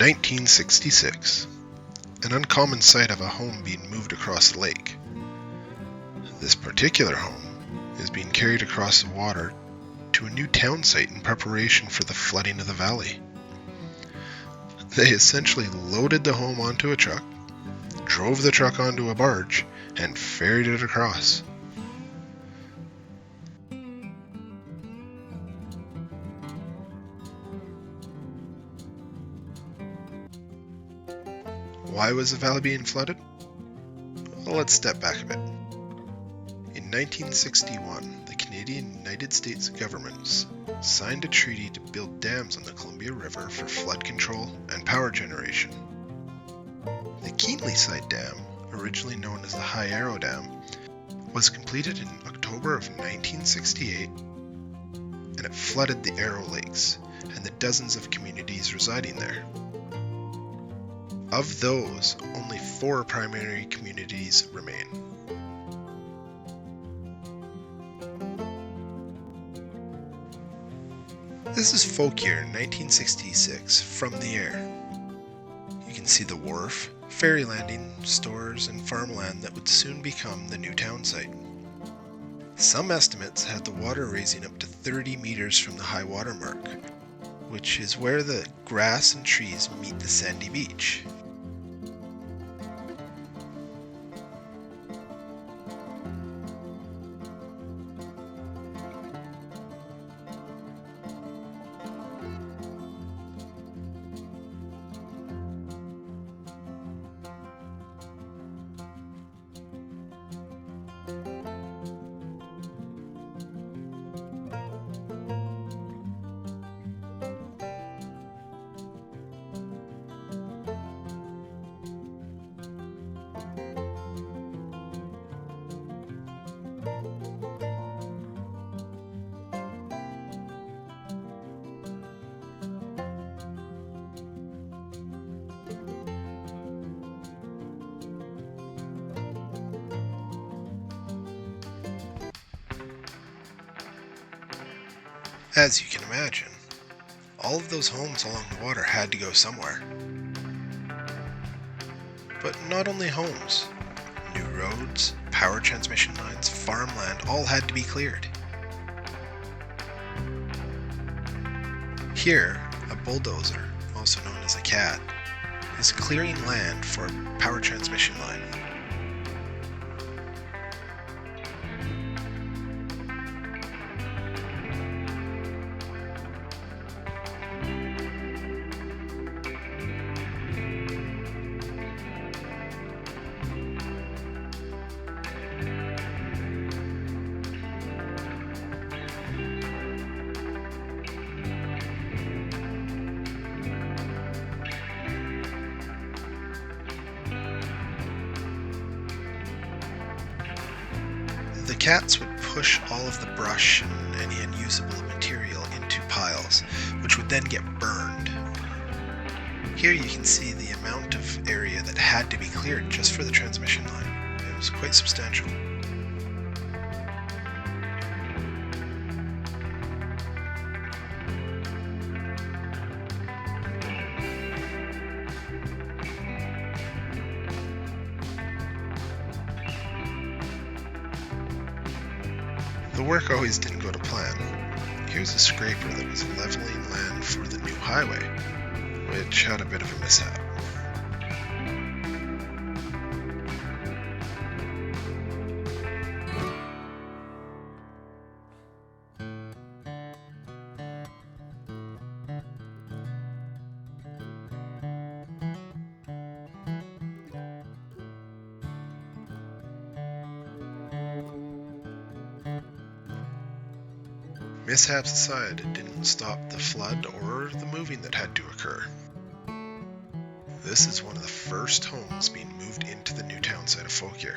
1966, an uncommon sight of a home being moved across the lake. This particular home is being carried across the water to a new town site in preparation for the flooding of the valley. They essentially loaded the home onto a truck, drove the truck onto a barge, and ferried it across. Why was the valley being flooded? Well, let's step back a bit. In 1961, the Canadian United States governments signed a treaty to build dams on the Columbia River for flood control and power generation. The Keenleyside Dam, originally known as the High Arrow Dam, was completed in October of 1968, and it flooded the Arrow Lakes and the dozens of communities residing there. Of those, only 4 primary communities remain. This is folk year 1966 from the air. You can see the wharf, ferry landing, stores, and farmland that would soon become the new town site. Some estimates had the water raising up to 30 meters from the high water mark, which is where the grass and trees meet the sandy beach. As you can imagine, all of those homes along the water had to go somewhere. But not only homes, new roads, power transmission lines, farmland all had to be cleared. Here, a bulldozer, also known as a cat, is clearing land for a power transmission line. The cats would push all of the brush and any unusable material into piles, which would then get burned. Here you can see the amount of area that had to be cleared just for the transmission line. It was quite substantial. The work always didn't go to plan. Here's a scraper that was leveling land for the new highway, which had a bit of a mishap. Mishaps aside, it didn't stop the flood or the moving that had to occur. This is one of the first homes being moved into the new town site of Folkier.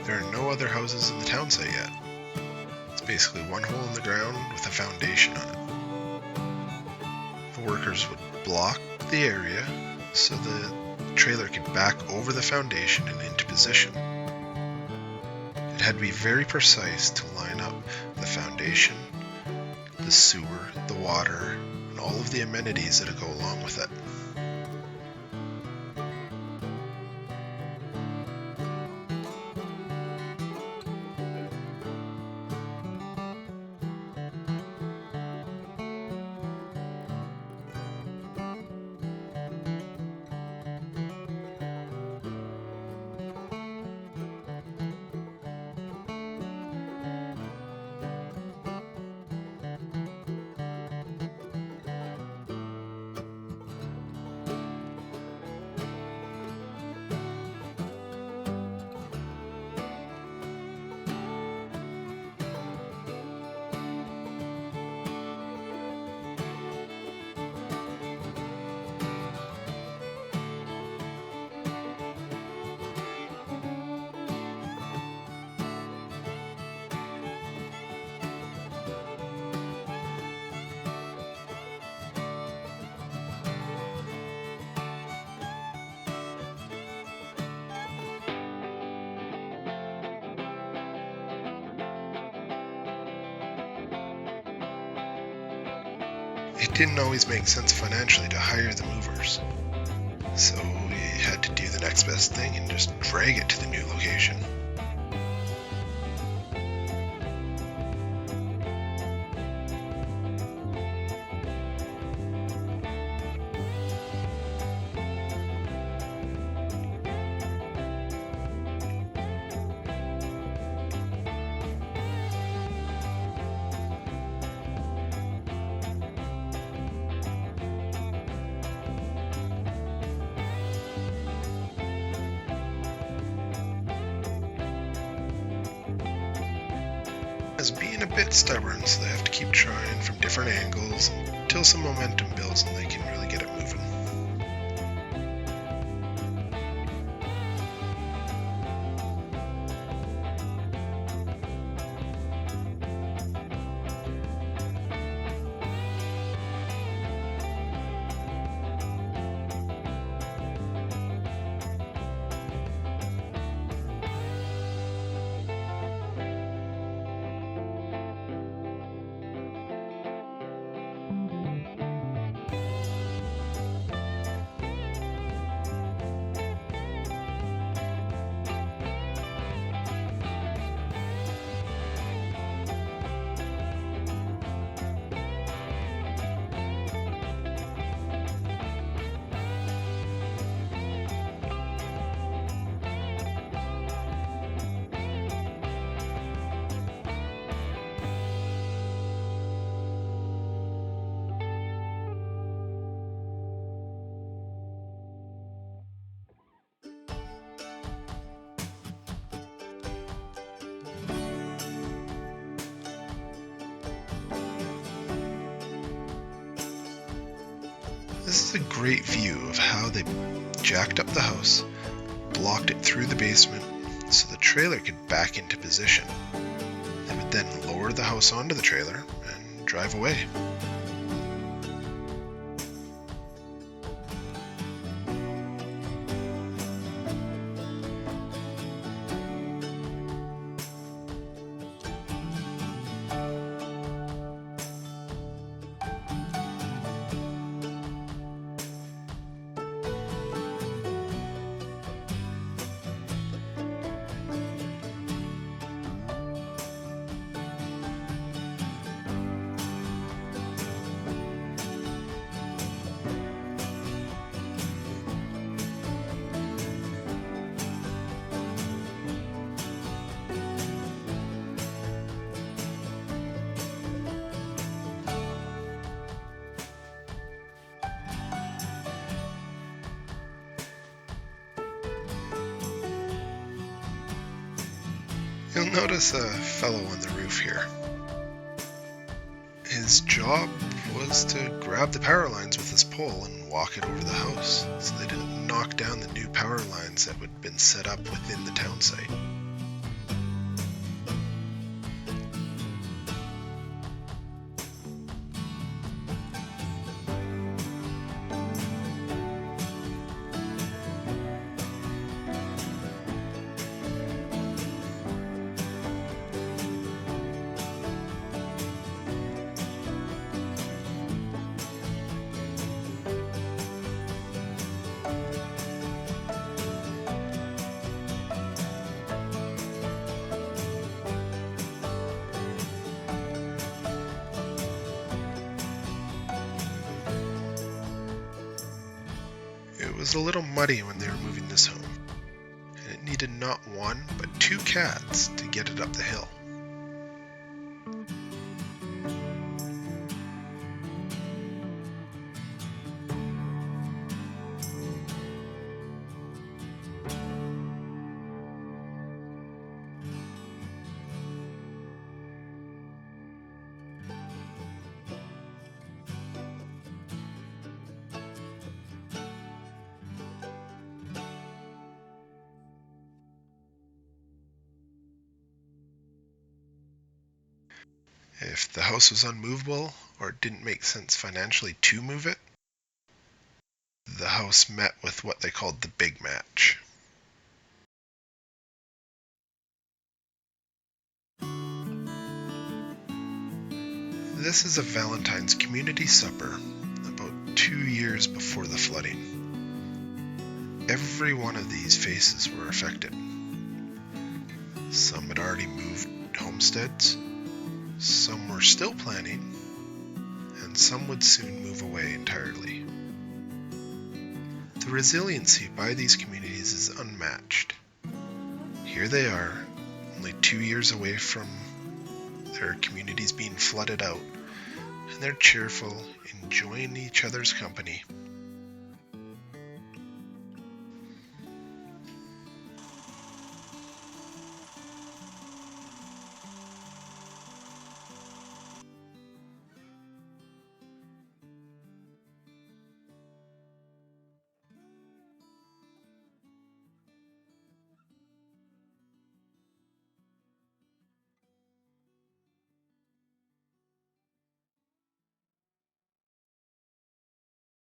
There are no other houses in the town site yet. It's basically one hole in the ground with a foundation on it. The workers would block the area so the trailer could back over the foundation and into position. It had to be very precise to line up the foundation, the sewer, the water, and all of the amenities that go along with it. It didn't always make sense financially to hire the movers, so we had to do the next best thing and just drag it to the new location. Is being a bit stubborn, so they have to keep trying from different angles until some momentum builds and they can really get it moving. This is a great view of how they jacked up the house, blocked it through the basement so the trailer could back into position. They would then lower the house onto the trailer and drive away. You'll notice a fellow on the roof here. His job was to grab the power lines with his pole and walk it over the house, so they didn't knock down the new power lines that had been set up within the town site. was a little muddy when they were moving this home, and it needed not one but 2 cats to get it up the hill. If the house was unmovable or it didn't make sense financially to move it, the house met with what they called the big match. This is a Valentine's community supper about 2 years before the flooding. Every one of these faces were affected. Some had already moved homesteads, some were still planning, and some would soon move away entirely. The resiliency by these communities is unmatched. Here they are, only 2 years away from their communities being flooded out, and they're cheerful, enjoying each other's company,